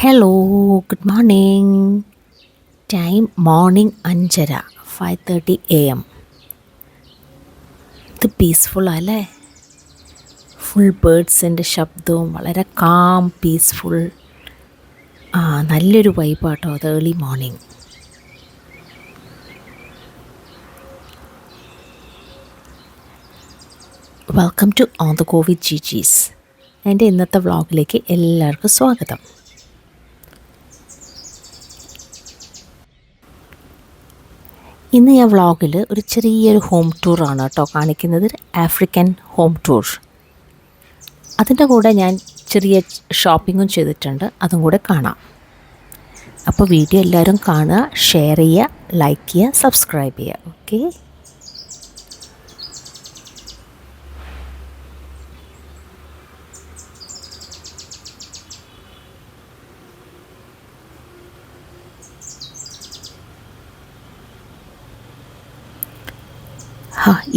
Hello, good morning. Time morning 5:30, 5:30 AM. ഇത് പീസ്ഫുള്ളല്ലേ? Full ബേർഡ്സിൻ്റെ ശബ്ദവും വളരെ കാം, പീസ്ഫുൾ. നല്ലൊരു വൈബാട്ടോ അത് early morning. Welcome to on the go with ജിജീസ്. എൻ്റെ ഇന്നത്തെ വ്ളോഗിലേക്ക് എല്ലാവർക്കും സ്വാഗതം. ഇന്ന് ഞാൻ വ്ളോഗിൽ ഒരു ചെറിയൊരു ഹോം ടൂറാണ് കേട്ടോ കാണിക്കുന്നത്. African home tour. അതിൻ്റെ കൂടെ ഞാൻ ചെറിയ ഷോപ്പിങ്ങും ചെയ്തിട്ടുണ്ട്, അതും കൂടെ കാണാം. അപ്പോൾ വീഡിയോ എല്ലാവരും കാണുക, ഷെയർ ചെയ്യുക, ലൈക്ക് ചെയ്യുക, സബ്സ്ക്രൈബ് ചെയ്യുക. ഓക്കെ.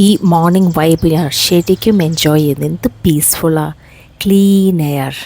ഈ മോർണിംഗ് വൈബ് ഞാൻ ശരിക്കും എൻജോയ് ചെയ്യുന്നത്. എന്ത് പീസ്ഫുള്ളാണ്, ക്ലീൻ എയർ.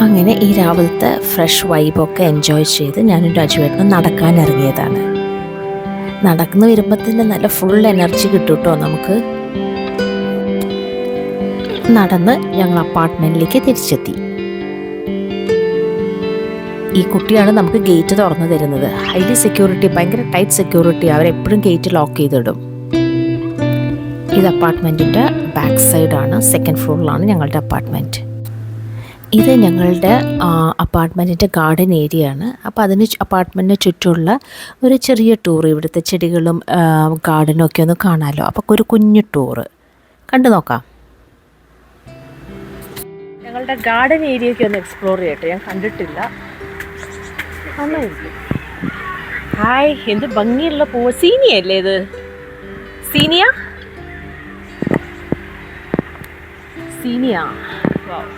അങ്ങനെ ഈ രാവിലത്തെ ഫ്രഷ് വൈബൊക്കെ എൻജോയ് ചെയ്ത് ഞാനും രാജുവേട്ടനും നടക്കാൻ ഇറങ്ങിയതാണ്. നടക്കുന്നു വരുമ്പോൾ തന്നെ നല്ല ഫുൾ എനർജി കിട്ടും കേട്ടോ നമുക്ക്. നടന്ന് ഞങ്ങൾ അപ്പാർട്ട്മെൻറ്റിലേക്ക് തിരിച്ചെത്തി. ഈ കുട്ടിയാണ് നമുക്ക് ഗേറ്റ് തുറന്നു തരുന്നത്. ഹൈലി സെക്യൂരിറ്റി, ഭയങ്കര ടൈറ്റ് സെക്യൂരിറ്റി. അവരെപ്പോഴും ഗേറ്റ് ലോക്ക് ചെയ്തിടും. ഇത് അപ്പാർട്ട്മെൻറ്റിൻ്റെ ബാക്ക് സൈഡാണ്. സെക്കൻഡ് ഫ്ലോറിലാണ് ഞങ്ങളുടെ അപ്പാർട്ട്മെൻറ്റ്. ഇത് ഞങ്ങളുടെ അപ്പാർട്ട്മെൻറ്റിൻ്റെ ഗാർഡൻ ഏരിയ ആണ്. അപ്പോൾ അതിന് അപ്പാർട്ട്മെൻറ്റിന് ചുറ്റുമുള്ള ഒരു ചെറിയ ടൂർ, ഇവിടുത്തെ ചെടികളും ഗാർഡനും ഒക്കെ ഒന്ന് കാണാമല്ലോ. അപ്പോൾ ഒരു കുഞ്ഞു ടൂറ് കണ്ടു നോക്കാം. ഞങ്ങളുടെ ഗാർഡൻ ഏരിയയൊക്കെ ഒന്ന് എക്സ്പ്ലോർ ചെയ്യട്ടെ, ഞാൻ കണ്ടിട്ടില്ല. നന്നായിരിക്കും. ഹായ്, എന്ത് ഭംഗിയുള്ള പൂവ്. സീനിയ അല്ലേ ഇത്? സീനിയ. വാവ്,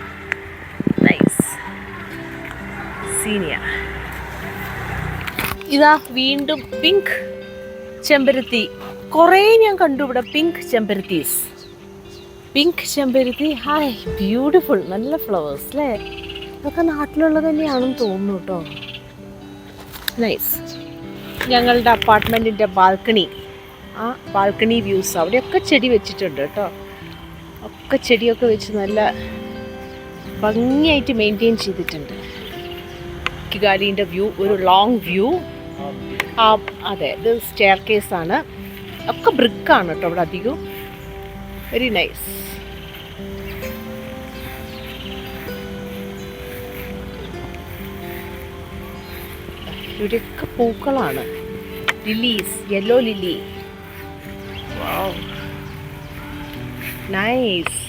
നൈസ്. സീനിയ. ഇതാ വീണ്ടും പിങ്ക് ചെമ്പരത്തി. കുറേ ഞാൻ കണ്ടു ഇവിടെ പിങ്ക് ചെമ്പരത്തീസ്. പിങ്ക് ചെമ്പരത്തി. Hi, beautiful. നല്ല ഫ്ലവേഴ്സ് അല്ലേ? ഇതൊക്കെ നാട്ടിലുള്ളത് തന്നെയാണെന്ന് തോന്നുന്നു കേട്ടോ. നൈസ്. ഞങ്ങളുടെ അപ്പാർട്ട്മെൻറ്റിൻ്റെ ബാൽക്കണി, ആ ബാൽക്കണി വ്യൂസ്. അവിടെയൊക്കെ ചെടി വെച്ചിട്ടുണ്ട് കേട്ടോ. ഒക്കെ ചെടിയൊക്കെ വെച്ച് നല്ല ഭംഗിയായിട്ട് മെയിൻറ്റെയിൻ ചെയ്തിട്ടുണ്ട്. കിഗാലിൻ്റെ വ്യൂ, ഒരു ലോങ് വ്യൂ. അതെ, ഇത് സ്റ്റെയർ കേസാണ്. ഒക്കെ ബ്രിക്കാണ് കേട്ടോ അവിടെ അധികം. Very nice. ഇവിടെയൊക്കെ പൂക്കളാണ്. Lilies, yellow lily. Wow, nice.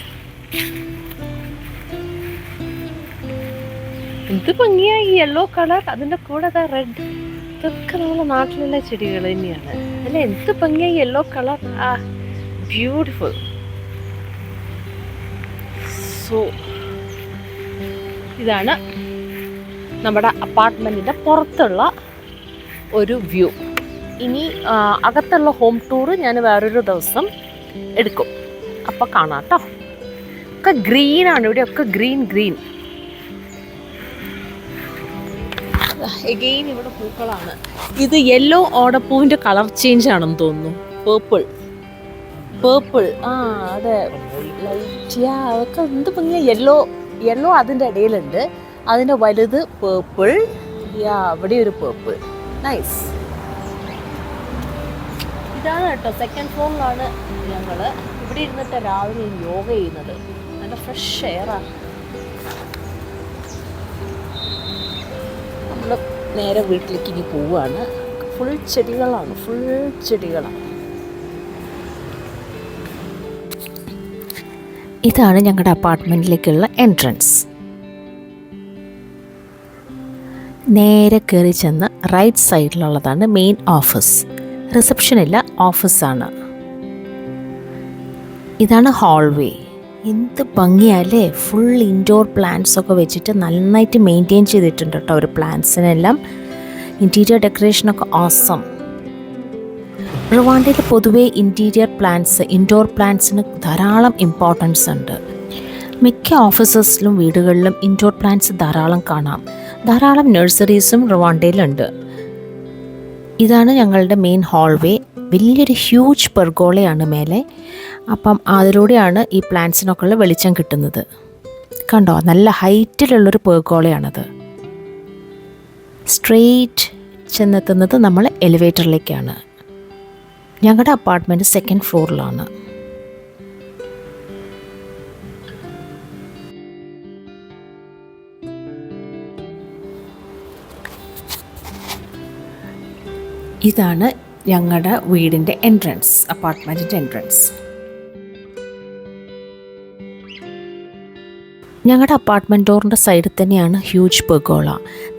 എന്ത് ഭംഗിയായി ഈ യെല്ലോ കളർ, അതിൻ്റെ കൂടെ അതാ റെഡ്. ഇതൊക്കെ നമ്മളെ നാട്ടിലുള്ള ചെടികൾ തന്നെയാണ് അല്ലേ? എന്ത് ഭംഗിയായി യെല്ലോ കളർ. ബ്യൂട്ടിഫുൾ. സോ ഇതാണ് നമ്മുടെ അപ്പാർട്ട്മെൻറ്റിൻ്റെ പുറത്തുള്ള ഒരു വ്യൂ. ഇനി അകത്തുള്ള ഹോം ടൂറ് ഞാൻ വേറൊരു ദിവസം എടുക്കും. അപ്പോൾ കാണാം കേട്ടോ. ഒക്കെ ഗ്രീനാണ് ഇവിടെയൊക്കെ, ഗ്രീൻ. എഗെയിൻ ഇവിടെ പൂക്കളാണ്. ഇത് യെല്ലോ ഓടപ്പൂവിൻ്റെ കളർ ചേഞ്ച് ആണെന്ന് തോന്നുന്നു. പേർപ്പിൾ. അതെ, ലൈറ്റ്. അതൊക്കെ എന്ത് ഭംഗിയാ. യെല്ലോ അതിൻ്റെ ഇടയിലുണ്ട്. അതിൻ്റെ വലുത് പേർപ്പിൾ. ഇവിടെ ഒരു പേർപ്പിൾ. നൈസ്. ഇതാണ് കേട്ടോ സെക്കൻഡ് ഫ്ലോറിലാണ് ഞങ്ങൾ. ഇവിടെ ഇരുന്നിട്ട് രാവിലെ യോഗ ചെയ്യുന്നത്. നല്ല ഫ്രഷ് എയറാണ്. നമ്മൾ നേരെ വീട്ടിലേക്ക് ഇനി പോവുകയാണ്. ഫുൾ ചെടികളാണ്, ഫുൾ ചെടികളാണ്. ഇതാണ് ഞങ്ങളുടെ അപ്പാർട്ട്മെൻറ്റിലേക്കുള്ള എൻട്രൻസ്. നേരെ കയറി ചെന്ന് റൈറ്റ് സൈഡിലുള്ളതാണ് മെയിൻ ഓഫീസ്. റിസപ്ഷൻ ഇല്ല, ഓഫീസാണ്. ഇതാണ് ഹാൾവേ. എന്ത് ഭംഗിയല്ലേ! ഫുൾ ഇൻഡോർ പ്ലാന്റ്സ് ഒക്കെ വെച്ചിട്ട് നന്നായിട്ട് മെയിൻറ്റെയിൻ ചെയ്തിട്ടുണ്ട് കേട്ടോ അവർ പ്ലാന്റ്സിനെല്ലാം. Interior ഡെക്കറേഷനൊക്കെ awesome. റുവാണ്ടയിൽ പൊതുവേ ഇൻഡോർ പ്ലാന്റ്സിന് ധാരാളം ഇമ്പോർട്ടൻസ് ഉണ്ട്. മിക്ക ഓഫീസസിലും വീടുകളിലും ഇൻഡോർ പ്ലാന്റ്സ് ധാരാളം കാണാം. ധാരാളം നഴ്സറീസും റുവാണ്ടയിലുണ്ട്. ഇതാണ് ഞങ്ങളുടെ മെയിൻ ഹാൾവേ. വലിയൊരു ഹ്യൂജ് പെർഗോളയാണ് മേലെ. അപ്പം അതിലൂടെയാണ് ഈ പ്ലാന്റ്സിനൊക്കെയുള്ള വെളിച്ചം കിട്ടുന്നത്. കണ്ടോ, നല്ല ഹൈറ്റിലുള്ളൊരു പെർഗോളയാണത്. സ്ട്രെയിറ്റ് ചെന്നെത്തുന്നത് നമ്മൾ എലിവേറ്ററിലേക്കാണ്. ഞങ്ങളുടെ അപ്പാർട്ട്മെൻറ്റ് സെക്കൻഡ് ഫ്ലോറിലാണ്. ഇതാണ് ഞങ്ങളുടെ വീടിൻ്റെ എൻട്രൻസ്, അപ്പാർട്ട്മെൻറ്റിൻ്റെ എൻട്രൻസ്. ഞങ്ങളുടെ അപ്പാർട്ട്മെൻറ്റ് ഡോറിൻ്റെ സൈഡിൽ തന്നെയാണ് ഹ്യൂജ് പെർഗോള.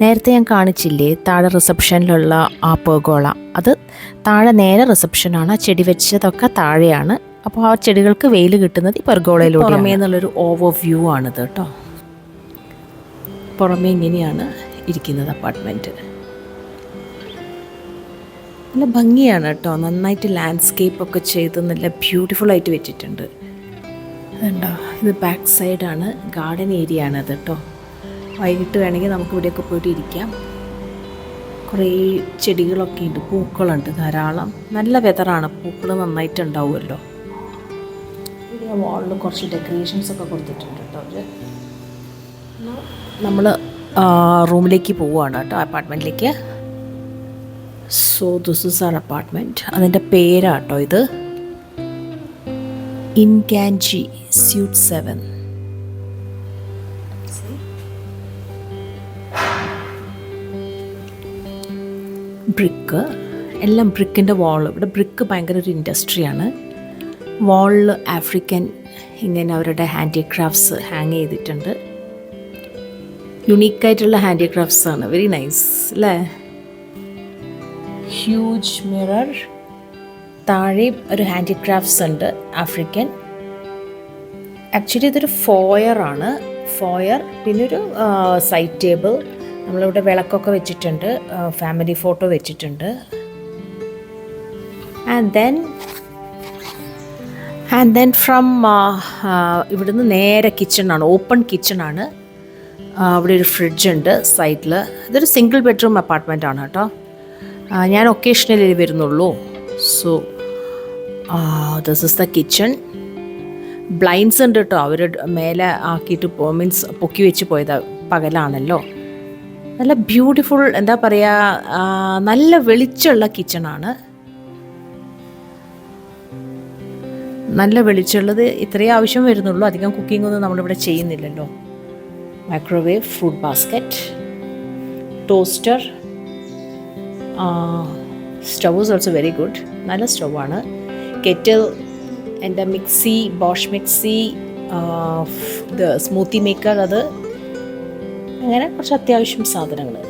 നേരത്തെ ഞാൻ കാണിച്ചില്ലേ താഴെ റിസപ്ഷനിലുള്ള ആ പെർഗോള, അത് താഴെ നേരെ റിസപ്ഷനാണ്. ആ ചെടി വെച്ചതൊക്കെ താഴെയാണ്. അപ്പോൾ ആ ചെടികൾക്ക് വെയിൽ കിട്ടുന്നത് ഈ പെർഗോളയിലൂടെ. പുറമേ നിന്നുള്ളൊരു ഓവർ വ്യൂ ആണിത് കേട്ടോ. പുറമേ ഇങ്ങനെയാണ് ഇരിക്കുന്നത് അപ്പാർട്ട്മെൻറ്റ്. നല്ല ഭംഗിയാണ് കേട്ടോ. നന്നായിട്ട് ലാൻഡ്സ്കേപ്പൊക്കെ ചെയ്ത് നല്ല ബ്യൂട്ടിഫുള്ളായിട്ട് വെച്ചിട്ടുണ്ട്. അതുണ്ടോ, ഇത് ബാക്ക് സൈഡാണ്, ഗാർഡൻ ഏരിയ ആണത് കേട്ടോ. വൈകിട്ട് വേണമെങ്കിൽ നമുക്ക് ഇവിടെയൊക്കെ പോയിട്ട് ഇരിക്കാം. കുറേ ചെടികളൊക്കെ ഉണ്ട്, പൂക്കളുണ്ട് ധാരാളം. നല്ല വെതറാണ്, പൂക്കൾ നന്നായിട്ടുണ്ടാവുമല്ലോ. ഇവിടെ വാളിൽ കുറച്ച് ഡെക്കറേഷൻസൊക്കെ കൊടുത്തിട്ടുണ്ട് കേട്ടോ അവർ. നമ്മൾ റൂമിലേക്ക് പോവുകയാണ് കേട്ടോ, അപ്പാർട്ട്മെൻറ്റിലേക്ക്. So this is our apartment. അതിൻ്റെ പേരാട്ടോ ഇത്, ഇൻകാൻജി സ്യൂട്ട് 7. ബ്രിക്ക്, എല്ലാം ബ്രിക്കിൻ്റെ വാൾ. ഇവിടെ ബ്രിക്ക് ഭയങ്കര ഒരു ഇൻഡസ്ട്രിയാണ്. വാളിൽ ആഫ്രിക്കൻ ഇങ്ങനെ അവരുടെ ഹാൻഡിക്രാഫ്റ്റ്സ് ഹാങ് ചെയ്തിട്ടുണ്ട്. യുണീക്കായിട്ടുള്ള ഹാൻഡിക്രാഫ്റ്റ്സാണ്. വെരി നൈസ് അല്ലേ? ഹ്യൂജ് മിറർ, താഴെയും ഒരു ഹാൻഡിക്രാഫ്റ്റ്സ് ഉണ്ട് ആഫ്രിക്കൻ. ആക്ച്വലി ഇതൊരു ഫോയറാണ്, ഫോയർ. പിന്നെ ഒരു സൈഡ് ടേബിൾ, നമ്മളിവിടെ വിളക്കൊക്കെ വെച്ചിട്ടുണ്ട്, ഫാമിലി ഫോട്ടോ വെച്ചിട്ടുണ്ട്. ആൻഡ് ദെൻ ഫ്രം ഇവിടുന്ന് നേരെ കിച്ചണാണ്, ഓപ്പൺ കിച്ചണാണ്. അവിടെ ഒരു ഫ്രിഡ്ജ് ഉണ്ട് സൈഡിൽ. ഇതൊരു സിംഗിൾ ബെഡ്റൂം അപ്പാർട്ട്മെൻ്റ് ആണ് കേട്ടോ. ഞാൻ ഒക്കേഷണലി വരുന്നുള്ളൂ. So this is the kitchen. Blinds ഉണ്ട് കേട്ടോ, അവർ മേലെ ആക്കിയിട്ട് മീൻസ് പൊക്കി വെച്ച് പോയത്, പകലാണല്ലോ. നല്ല ബ്യൂട്ടിഫുൾ, എന്താ പറയുക, നല്ല വെളിച്ചമുള്ള കിച്ചണാണ്. നല്ല വെളിച്ചമുള്ളത് ഇത്രയും ആവശ്യം വരുന്നുള്ളൂ. അധികം കുക്കിംഗ് ഒന്നും നമ്മളിവിടെ ചെയ്യുന്നില്ലല്ലോ. Microwave, fruit basket, toaster, stove is also very good. നല്ല സ്റ്റവാണ്. കെറ്റിൽ, എൻ്റെ മിക്സി, ബോഷ് മിക്സി, ഇത് സ്മൂത്തി മേക്കർ, അത് അങ്ങനെ കുറച്ച് അത്യാവശ്യം സാധനങ്ങൾ.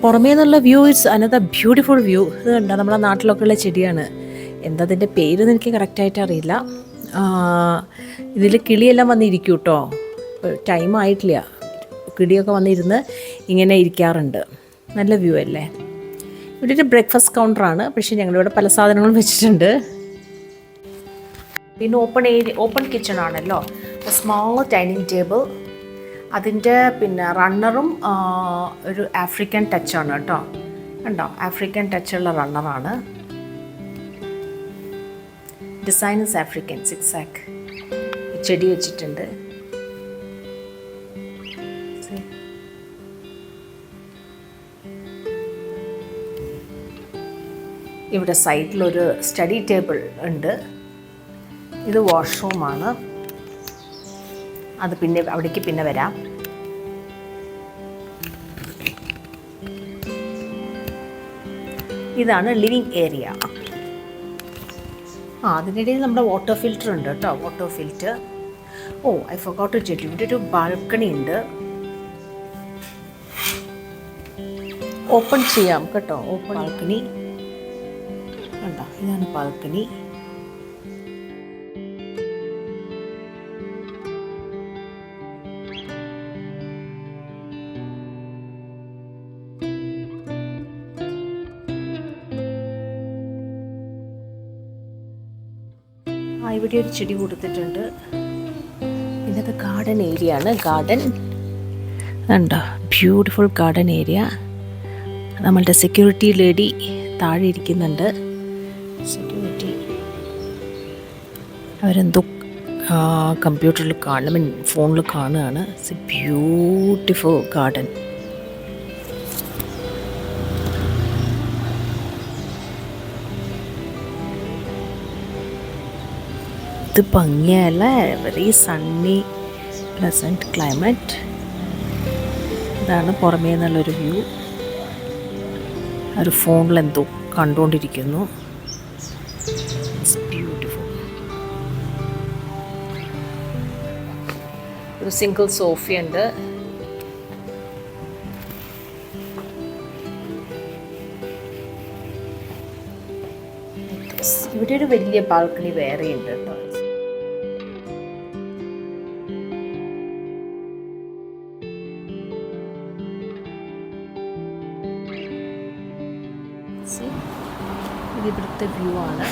പുറമേ നിന്നുള്ള view it's another beautiful view. ഇത് കണ്ടോ, നമ്മളെ നാട്ടിലൊക്കെ ഉള്ള ചെടിയാണ്. എന്താ അതിൻ്റെ പേരെന്ന് എനിക്ക് കറക്റ്റായിട്ട് അറിയില്ല. ഇതിൽ കിളിയെല്ലാം വന്നിരിക്കും കേട്ടോ. ടൈം ആയിട്ടില്ല, കിളിയൊക്കെ വന്നിരുന്ന് ഇങ്ങനെ ഇരിക്കാറുണ്ട്. നല്ല വ്യൂ അല്ലേ? ഇവിടെ ഒരു ബ്രേക്ക്ഫാസ്റ്റ് കൗണ്ടറാണ്, പക്ഷേ ഞങ്ങളിവിടെ പല സാധനങ്ങളും വെച്ചിട്ടുണ്ട്. പിന്നെ ഓപ്പൺ കിച്ചൺ ആണല്ലോ. സ്മോൾ ഡൈനിങ് ടേബിൾ, അതിൻ്റെ പിന്നെ റണ്ണറും ഒരു ആഫ്രിക്കൻ ടച്ചാണ് കേട്ടോ. കണ്ടോ, ആഫ്രിക്കൻ ടച്ചുള്ള റണ്ണറാണ്. Design is African, zigzag. ചെടി വെച്ചിട്ടുണ്ട്. ഇവിടെ സൈഡിലൊരു സ്റ്റഡി ടേബിൾ ഉണ്ട്. ഇത് വാഷ്റൂമാണ്. അത് പിന്നെ അവിടേക്ക് പിന്നെ വരാം. ഇതാണ് ലിവിങ് ഏരിയ. അതിനിടയിൽ നമ്മുടെ വാട്ടർ ഫിൽറ്റർ ഉണ്ട് കേട്ടോ. Water filter. I forgot to tell you, ഇവിടെ ഒരു ബാൽക്കണി ഉണ്ട്. ഓപ്പൺ ചെയ്യാം കേട്ടോ. ഓപ്പൺ ബാൽക്കണി കണ്ടോ, ഇതാണ് ബാൽക്കണി. ഇവിടെ ഒരു ചെടി കൊടുത്തിട്ടുണ്ട്. ഇതൊക്കെ ഗാർഡൻ ഏരിയ ആണ്. ഗാർഡൻ കണ്ടോ, ബ്യൂട്ടിഫുൾ ഗാർഡൻ ഏരിയ. നമ്മളുടെ സെക്യൂരിറ്റി ലേഡി താഴെ ഇരിക്കുന്നുണ്ട്. സെക്യൂരിറ്റി അവരെന്തോ കമ്പ്യൂട്ടറിൽ കാണും, ഫോണിൽ കാണുകയാണ്. It's a beautiful garden. ഇത് ഭംഗിയല്ല, വെരി സണ്ണി പ്ലസൻറ്റ് ക്ലൈമറ്റ്. ഇതാണ് പുറമേ നിന്നുള്ളൊരു വ്യൂ. ഒരു ഫോണിൽ എന്തോ കണ്ടുകൊണ്ടിരിക്കുന്നു. It's beautiful. ഒരു സിംഗിൾ സോഫയുണ്ട്. ഇവിടെ ഒരു വലിയ ബാൽക്കണി വേറെ ഉണ്ട് കേട്ടോ. ഇത് ഇവിടുത്തെ വ്യൂ ആണ്.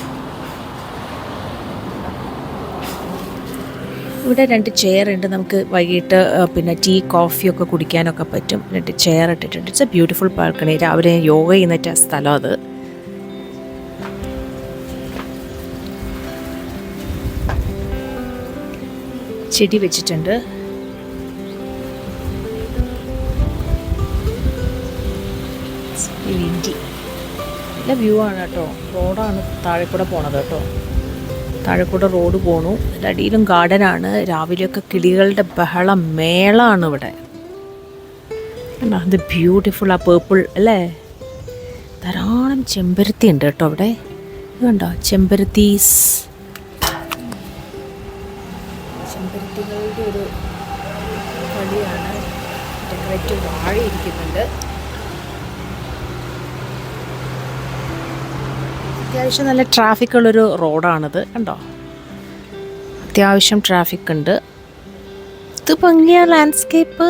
ഇവിടെ 2 ചെയർ ഉണ്ട്. നമുക്ക് വൈകിട്ട് പിന്നെ ടീ കോഫിയൊക്കെ കുടിക്കാനൊക്കെ പറ്റും. 2 ചെയർ ഇട്ടിട്ടുണ്ട്. It's a beautiful balcony. രാവിലെ യോഗ ചെയ്യുന്ന സ്ഥലം അത്. ചെടി വെച്ചിട്ടുണ്ട്. നല്ല വ്യൂ ആണ് കേട്ടോ. റോഡാണ് താഴെ കൂടെ പോണത് കേട്ടോ. താഴെ കൂടെ റോഡ് പോണു. അതിൻ്റെ അടിയിലും ഗാർഡനാണ്. രാവിലെയൊക്കെ കിളികളുടെ ബഹളം മേളാണ് ഇവിടെ. അത് ബ്യൂട്ടിഫുൾ. ആ പേർപ്പിൾ അല്ലേ. ധാരാളം ചെമ്പരത്തി ഉണ്ട് കേട്ടോ അവിടെ. കണ്ടോ, ചെമ്പരത്തീസ്. ചെമ്പരത്തികളുടെ ഒരു കളിയാണ്. ഡെക്കറേറ്റീവ് വാഴ ഇരിക്കുന്നുണ്ട്. അത്യാവശ്യം നല്ല ട്രാഫിക് ഉള്ളൊരു റോഡാണിത് കണ്ടോ. അത്യാവശ്യം ട്രാഫിക് ഉണ്ട്. ഇത് ഭംഗിയാ ലാൻഡ്സ്കേപ്പ്.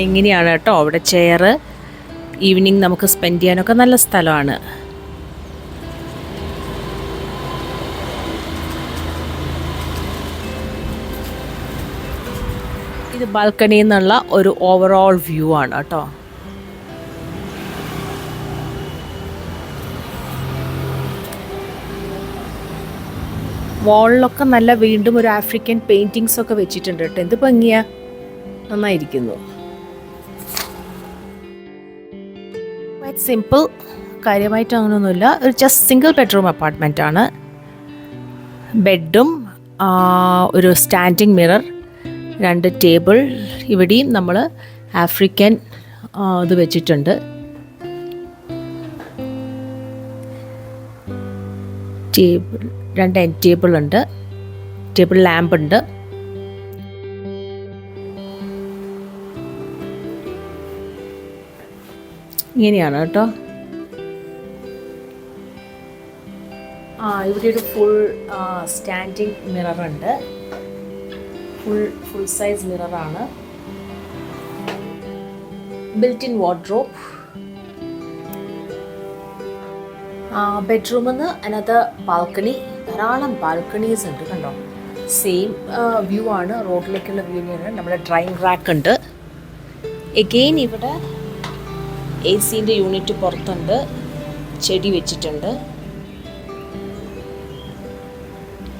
ഇങ്ങനെയാണ് കേട്ടോ അവിടെ ചെയർ. ഈവനിങ് നമുക്ക് സ്പെൻഡ് ചെയ്യാനൊക്കെ നല്ല സ്ഥലമാണ്. ഇത് ബാൽക്കണിയിൽ നിന്നുള്ള ഒരു ഓവറോൾ വ്യൂ ആണ് കേട്ടോ. വാളിലൊക്കെ നല്ല വീണ്ടും ഒരു ആഫ്രിക്കൻ പെയിൻറ്റിങ്സ് ഒക്കെ വെച്ചിട്ടുണ്ട് കേട്ടോ. എന്ത് ഭംഗിയാ, നന്നായിരിക്കുന്നു. ക്വൈറ്റ് സിമ്പിൾ, കാര്യമായിട്ട് അങ്ങനെയൊന്നുമില്ല. ഒരു ജസ്റ്റ് സിംഗിൾ ബെഡ്റൂം അപ്പാർട്ട്മെൻ്റ് ആണ്. ബെഡും ഒരു സ്റ്റാൻഡിങ് മിറർ, 2 ടേബിൾ. ഇവിടെയും നമ്മൾ ആഫ്രിക്കൻ ഇത് വെച്ചിട്ടുണ്ട്. ടേബിൾ 2 എൻഡ് ടേബിൾ ഉണ്ട്. ടേബിൾ ലാമ്പ് ഉണ്ട്. ഇങ്ങനെയാണ് കേട്ടോ. ഇവിടെ ഒരു ഫുൾ സ്റ്റാൻഡിങ് മിറർ ഉണ്ട്. ഫുൾ സൈസ് മിററാണ്. Built in wardrobe. ബെഡ്റൂമിൽ നിന്ന് അനദർ ബാൽക്കണി. ധാരാളം ബാൽക്കണീസ് ഉണ്ട് കണ്ടോ. സെയിം വ്യൂ ആണ്, റോഡിലേക്കുള്ള വ്യൂ തന്നെയാണ്. നമ്മുടെ ഡ്രൈയിങ് റാക്ക് ഉണ്ട്. എഗെയിൻ ഇവിടെ AC-ൻ്റെ യൂണിറ്റ് പുറത്തുണ്ട്. ചെടി വെച്ചിട്ടുണ്ട്.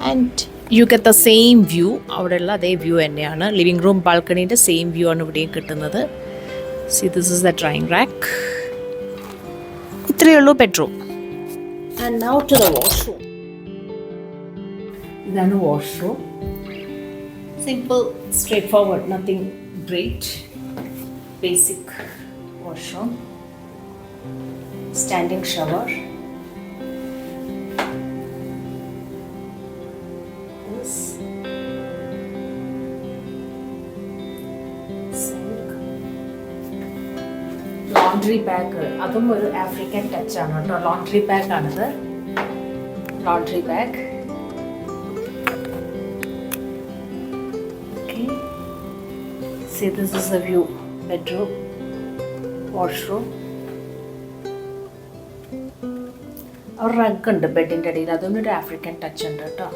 And you get the same view. അവിടെയുള്ള അതേ വ്യൂ തന്നെയാണ്. ലിവിങ് റൂം ബാൽക്കണീൻ്റെ സെയിം വ്യൂ ആണ് ഇവിടെയും കിട്ടുന്നത്. See this is the drying rack. ഇത്രയേ ഉള്ളൂ bedroom. And now to the washroom. ഇതാണ് washroom. Simple, straightforward, nothing great. Basic washroom. Standing shower. Laundry bag, അതും ഒരു ആഫ്രിക്കൻ ടച്ച് ആണ് കേട്ടോ. ലോണ്ട്രി ബാഗ് ആണിത്. Laundry bag. Okay, see this is a view. Bedroom, washroom. ഒരു rug ഉണ്ട് ബെഡിൻ്റെ അടിയിൽ, അതൊന്നും ഒരു ആഫ്രിക്കൻ ടച്ച് ഉണ്ട് കേട്ടോ.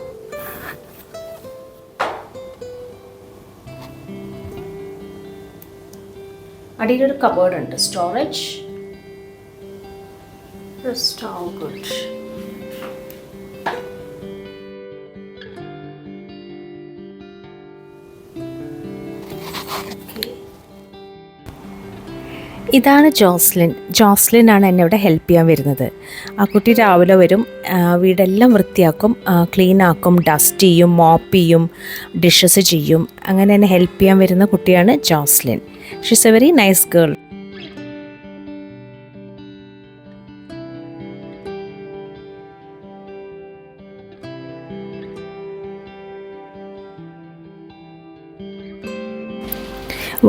അടിയിലൊരു കബേർഡ് ഉണ്ട്, സ്റ്റോറേജ്. ഗുഡ്. ഇതാണ് ജോസ്ലിൻ. ജോസ്ലിനാണ് എന്നെ ഇവിടെ ഹെൽപ്പ് ചെയ്യാൻ വരുന്നത്. ആ കുട്ടി രാവിലെ വരും, വീടെല്ലാം വൃത്തിയാക്കും, ക്ലീൻ ആക്കും, ഡസ്റ്റ് ചെയ്യും, മോപ്പ് ചെയ്യും, ഡിഷസ് ചെയ്യും. അങ്ങനെ എന്നെ ഹെൽപ്പ് ചെയ്യാൻ വരുന്ന കുട്ടിയാണ് Joslin. She's A very nice girl.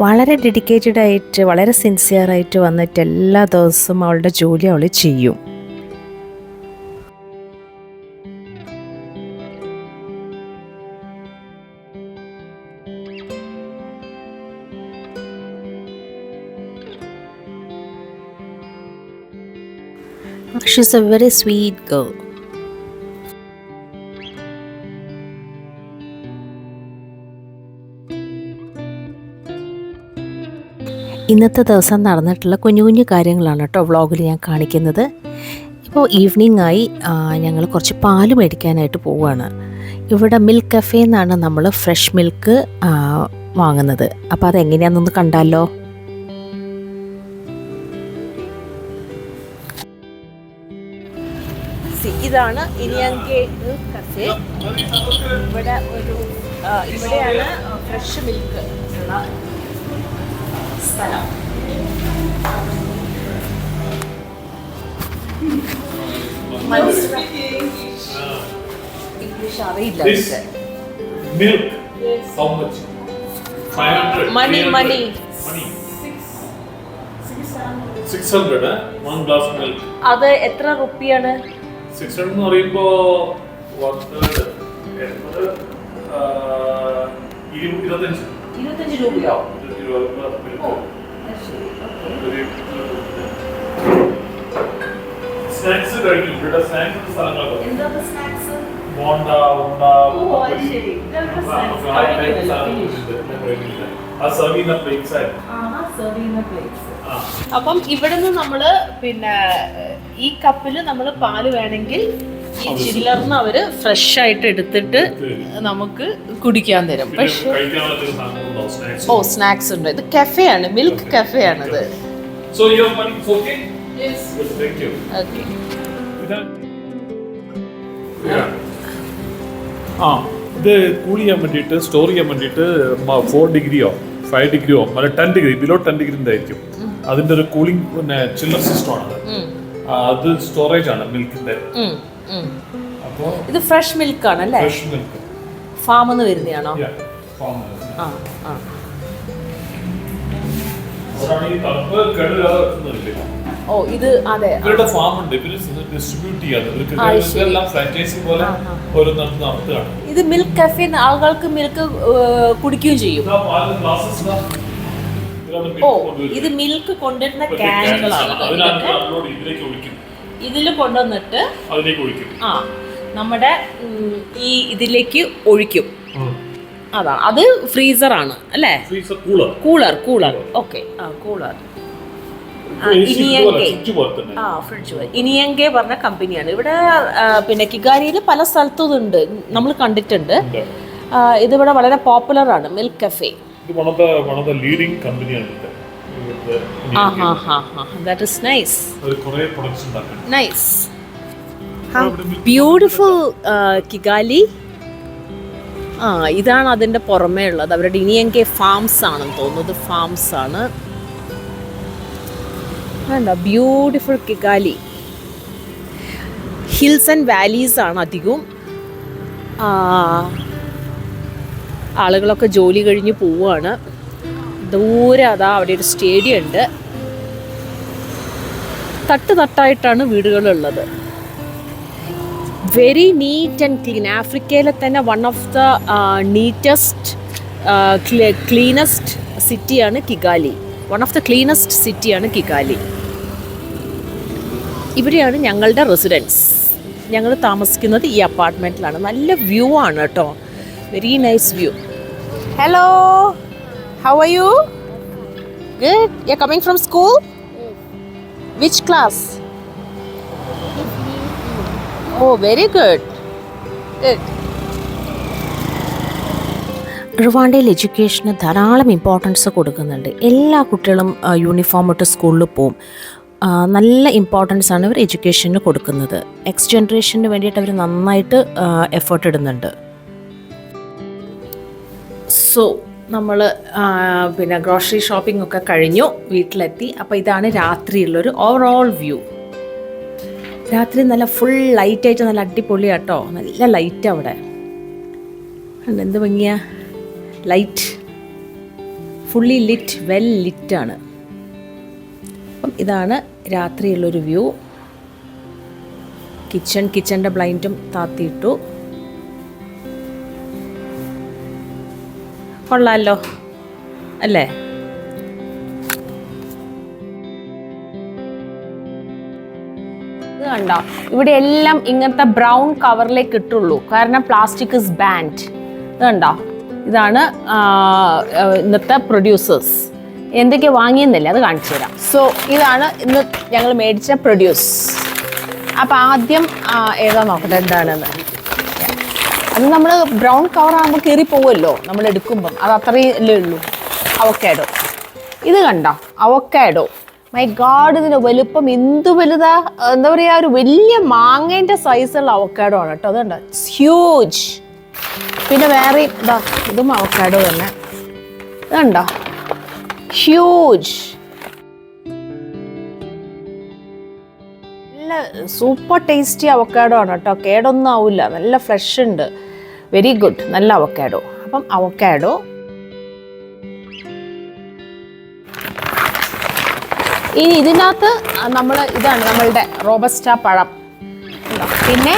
വളരെ ഡെഡിക്കേറ്റഡ് ആയിട്ട്, വളരെ സിൻസിയറായിട്ട് വന്നിട്ട് എല്ലാ ദിവസവും അവളുടെ ജോലി അവൾ ചെയ്യും. She's a very sweet girl. ഇന്നത്തെ ദിവസം നടന്നിട്ടുള്ള കുഞ്ഞു കുഞ്ഞു കാര്യങ്ങളാണ് കേട്ടോ വ്ളോഗിൽ ഞാൻ കാണിക്കുന്നത്. ഇപ്പോൾ ഈവനിങ് ആയി, ഞങ്ങൾ കുറച്ച് പാല് മേടിക്കാനായിട്ട് പോവുകയാണ്. ഇവിടെ മിൽക്ക് കഫേ എന്നാണ് നമ്മൾ ഫ്രഷ് മിൽക്ക് വാങ്ങുന്നത്. അപ്പോൾ അതെങ്ങനെയാണെന്നൊന്ന് കണ്ടാലോ. ഇതാണ് ഇനിയങ്കെ കഫേ. ഇവിടെ ഇവിടെയാണ് ഫ്രഷ് മിൽക്ക് ഉള്ള സ്ഥലം. ഇംഗ്ലീഷ് അറിയില്ല. മണി 600 one glass milk. അത് എത്ര റുപ്പിയാണ്? 600 എന്ന് പറയുമ്പോ 25 രൂപയോ? സ്നാക്സ് കഴിക്കും. ഇവിടെ സ്നാക്സ് സ്ഥലങ്ങളൊക്കെ എന്താണ് സ്നാക്സ്? ബോണ്ട, ഉണ്ട, അപ്പം ഇവിടുന്ന് നമ്മള് പിന്നെ ഈ കപ്പില് നമ്മള് പാല് വേണമെങ്കിൽ ഈ ചില്ലറിന് അവര് ഫ്രഷ് ആയിട്ട് എടുത്തിട്ട് നമുക്ക് കുടിക്കാൻ തരും. പക്ഷെ സ്നാക്സ് ഉണ്ട്. ഇത് കഫേ ആണ്, മിൽക്ക് കഫേ ആണിത്. ഇത് കൂൾ ചെയ്യാൻ വേണ്ടിയിട്ട്, സ്റ്റോർ ചെയ്യാൻ വേണ്ടിയിട്ട് 4 ഡിഗ്രിയോ 5 ഡിഗ്രിയോ അല്ല 10 ഡിഗ്രി, ബിലോ 10 ഡിഗ്രി ആയിരിക്കും. അതിന്റെ ഒരു കൂളിംഗ് പിന്നെ ചില്ലർ സിസ്റ്റം ആണ്. അത് സ്റ്റോറേജ് ആണ് മിൽക്കിന്റെ. അപ്പോ ഇത് ഫ്രഷ് മിൽക്ക് ആണ് അല്ലേ? Fresh milk ഫാമിന്ന് വരുന്നതാണോ? ഓ ഇത് അതെ, ഇവരുടെ ഫാം ഉണ്ട്. ഇവര് ഡിസ്ട്രിബ്യൂട്ട് ചെയ്യാം. ഫ്രാഞ്ചൈസി പോലെ ഓരോന്നും നടത്തുകയാണ്. ഇത് മിൽക്ക് കഫേ, ആളുകൾക്ക് മിൽക്ക് കുടിക്കുകയും ചെയ്യും. ഓ ഇത് മിൽക്ക് കൊണ്ടുവരുന്ന ക്യാനുകളാണ്. ഇതിൽ കൊണ്ടുവന്നിട്ട് നമ്മുടെ ഈ ഇതിലേക്ക് ഒഴിക്കും. അതാണ്, അത് ഫ്രീസർ ആണ് അല്ലേ? കൂളർ. Okay, cooler. ഇനിയങ്കെ ഫ്രിഡ്ജ് പോലെ തന്നെ. ഫ്രിഡ്ജ് ഇനിയങ്കെ പറഞ്ഞ കമ്പനിയാണ് ഇവിടെ. പിന്നെ കിഗാലിയിൽ പല സ്ഥലത്തും ഇതുണ്ട്, നമ്മൾ കണ്ടിട്ടുണ്ട്. ഇതിവിടെ വളരെ പോപ്പുലർ ആണ്, മിൽക്ക് കഫേ. ഇത് one of the leading companiയാണ് ഇത്. That is nice. ഒരു കുറേ products ഉണ്ടാക്കുന്നു. Nice. Beautiful Kigali. ഇതാണ് അതിൻ്റെ പുറമേ ഉള്ളത്. അവരുടെ ഇനിയങ്കെ ഫാംസ് ആണെന്ന് തോന്നുന്നത്, ഫാംസ് ആണ്. Beautiful Kigali. Hills and valleys ആണ് അധികവും. ആളുകളൊക്കെ ജോലി കഴിഞ്ഞ് പോവുകയാണ്. ദൂരെ അതാ അവിടെ ഒരു സ്റ്റേഡിയം ഉണ്ട്. തട്ടായിട്ടാണ് വീടുകളുള്ളത്. Very neat and clean. ആഫ്രിക്കയിലെ തന്നെ one of the neatest cleanest സിറ്റിയാണ് Kigali. One of the cleanest സിറ്റിയാണ് കിഗാലി. ഇവിടെയാണ് ഞങ്ങളുടെ റെസിഡൻസ്. ഞങ്ങൾ താമസിക്കുന്നത് ഈ അപ്പാർട്ട്മെൻറ്റിലാണ്. നല്ല വ്യൂ ആണ് കേട്ടോ, very nice view. Hello, how are you? Good. You are coming from school? Which class? Oh, very good. Good. റുവാണ്ടയിൽ എഡ്യൂക്കേഷന് ധാരാളം ഇമ്പോർട്ടൻസ് കൊടുക്കുന്നുണ്ട്. എല്ലാ കുട്ടികളും യൂണിഫോം ഇട്ട് സ്കൂളിൽ പോവും. നല്ല ഇമ്പോർട്ടൻസ് ആണ് ഇവർ എഡ്യൂക്കേഷന് കൊടുക്കുന്നത്. നെക്സ്റ്റ് ജനറേഷന് വേണ്ടിയിട്ട് അവർ നന്നായിട്ട് എഫേർട്ട് ഇടുന്നുണ്ട്. സോ നമ്മൾ പിന്നെ ഗ്രോസറി ഷോപ്പിംഗ് ഒക്കെ കഴിഞ്ഞു, വീട്ടിലെത്തി. അപ്പോൾ ഇതാണ് രാത്രിയുള്ളൊരു ഓവറോൾ വ്യൂ. രാത്രി നല്ല ഫുൾ ലൈറ്റായിട്ട് നല്ല അടിപൊളിയാട്ടോ, നല്ല ലൈറ്റ് അവിടെ. എന്ത് ഭംഗിയാ, ലൈറ്റ് ഫുള്ളി ലിറ്റ്, വെൽ ലിറ്റാണ്. അപ്പം ഇതാണ് രാത്രിയുള്ളൊരു വ്യൂ. കിച്ചൻ്റെ ബ്ലൈൻഡും താത്തിയിട്ടു. കൊള്ളാമല്ലോ അല്ലേ? കണ്ടോ, ഇവിടെ എല്ലാം ഇങ്ങനത്തെ ബ്രൗൺ കവറിലേക്ക് ഇട്ടുള്ളൂ, കാരണം പ്ലാസ്റ്റിക് ഇസ് ബാൻഡ്. ഇത് കണ്ടോ, ഇതാണ് ഇന്നത്തെ പ്രൊഡ്യൂസേഴ്സ്. എന്തൊക്കെ വാങ്ങിയെന്നില്ല, അത് കാണിച്ചു തരാം. സോ ഇതാണ് ഇന്ന് ഞങ്ങൾ മേടിച്ച പ്രൊഡ്യൂസ്. അപ്പം ആദ്യം ഏതാ നോക്കട്ടെ എന്താണെന്ന്. അത് നമ്മൾ ബ്രൗൺ കവറാകുമ്പോൾ കയറി പോവുമല്ലോ നമ്മൾ എടുക്കുമ്പം, അത് അത്രയല്ലേ ഉള്ളൂ. അവക്കാഡോ, ഇത് കണ്ടോ, അവക്കാഡോ. മൈ ഗാഡ്, ഇതിൻ്റെ വലുപ്പം എന്ത് വലുതാ! എന്താ പറയുക, ഒരു വലിയ മാങ്ങേൻ്റെ സൈസുള്ള അവക്കാഡോ ആണ് കേട്ടോ. അതുണ്ട്, ഇറ്റ്സ് ഹ്യൂജ്. പിന്നെ വേറെ ഇതാ, ഇതും അവക്കാഡോ തന്നെ. ഇതുണ്ടോ, ഹ്യൂജ്. നല്ല സൂപ്പർ ടേസ്റ്റി അവക്കാഡോ ആണ് കേട്ടോ, കേടൊന്നും ആവില്ല, നല്ല ഫ്രഷ് ഉണ്ട്, വെരി ഗുഡ്, നല്ല അവക്കാഡോ. അപ്പം അവക്കാഡോ. ഇനി ഇതിനകത്ത് ഇതാണ് നമ്മളുടെ റോബസ്റ്റ പഴം. പിന്നെ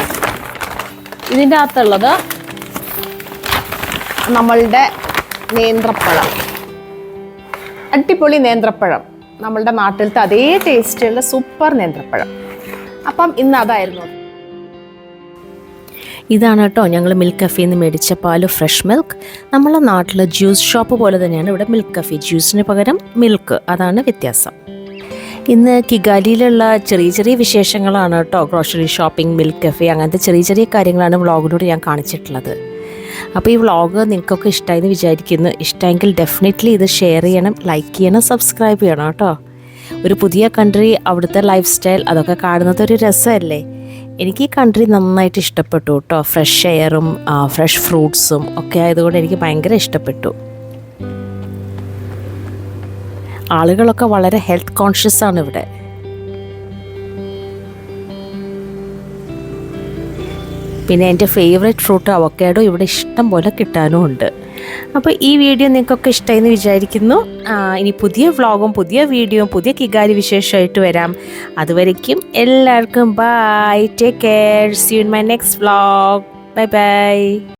ഇതിൻ്റെ അകത്തുള്ളത് നമ്മളുടെ നേന്ത്രപ്പഴം, അടിപൊളി നേന്ത്രപ്പഴം, നമ്മളുടെ നാട്ടിലത്തെ അതേ ടേസ്റ്റുള്ള സൂപ്പർ നേന്ത്രപ്പഴം. അപ്പം ഇന്ന് അതായിരുന്നു. ഇതാണ് കേട്ടോ ഞങ്ങൾ മിൽക്ക് കഫേയിൽ നിന്ന് മേടിച്ച പാല്, ഫ്രഷ് മിൽക്ക്. നമ്മളെ നാട്ടിൽ ജ്യൂസ് ഷോപ്പ് പോലെ തന്നെയാണ് ഇവിടെ മിൽക്ക് കഫേ. ജ്യൂസിന് പകരം മിൽക്ക്, അതാണ് വ്യത്യാസം. ഇന്ന് കിഗാലിയിലുള്ള ചെറിയ ചെറിയ വിശേഷങ്ങളാണ് കേട്ടോ. ഗ്രോസറി ഷോപ്പിംഗ്, മിൽക്ക് കഫേ, അങ്ങനത്തെ ചെറിയ ചെറിയ കാര്യങ്ങളാണ് വ്ളോഗിലൂടെ ഞാൻ കാണിച്ചിട്ടുള്ളത്. അപ്പോൾ ഈ വ്ളോഗ് നിങ്ങൾക്കൊക്കെ ഇഷ്ടമായെന്ന് വിചാരിക്കുന്നു. ഇഷ്ടമെങ്കിൽ ഡെഫിനറ്റ്ലി ഇത് ഷെയർ ചെയ്യണം, ലൈക്ക് ചെയ്യണം, സബ്സ്ക്രൈബ് ചെയ്യണം കേട്ടോ. ഒരു പുതിയ കൺട്രി, അവിടുത്തെ ലൈഫ് സ്റ്റൈൽ, അതൊക്കെ കാണുന്നത് ഒരു രസമല്ലേ. എനിക്ക് ഈ കൺട്രി നന്നായിട്ട് ഇഷ്ടപ്പെട്ടു കേട്ടോ. ഫ്രഷ് എയറും ഫ്രഷ് ഫ്രൂട്ട്സും ഒക്കെ ആയതുകൊണ്ട് എനിക്ക് ഭയങ്കര ഇഷ്ടപ്പെട്ടു. ആളുകളൊക്കെ വളരെ ഹെൽത്ത് കോൺഷ്യസ് ആണ് ഇവിടെ. പിന്നെ എൻ്റെ ഫേവറേറ്റ് ഫ്രൂട്ട് അവക്കാഡോ ഇവിടെ ഇഷ്ടം പോലെ കിട്ടാനും ഉണ്ട്. അപ്പോൾ ഈ വീഡിയോ നിങ്ങൾക്കൊക്കെ ഇഷ്ടമായെന്ന് വിചാരിക്കുന്നു. ഇനി പുതിയ വ്ളോഗും പുതിയ വീഡിയോയും പുതിയ കിഗാലി വിശേഷമായിട്ട് വരാം. അതുവരയ്ക്കും എല്ലാവർക്കും bye, take care, see you in my next vlog. Bye by.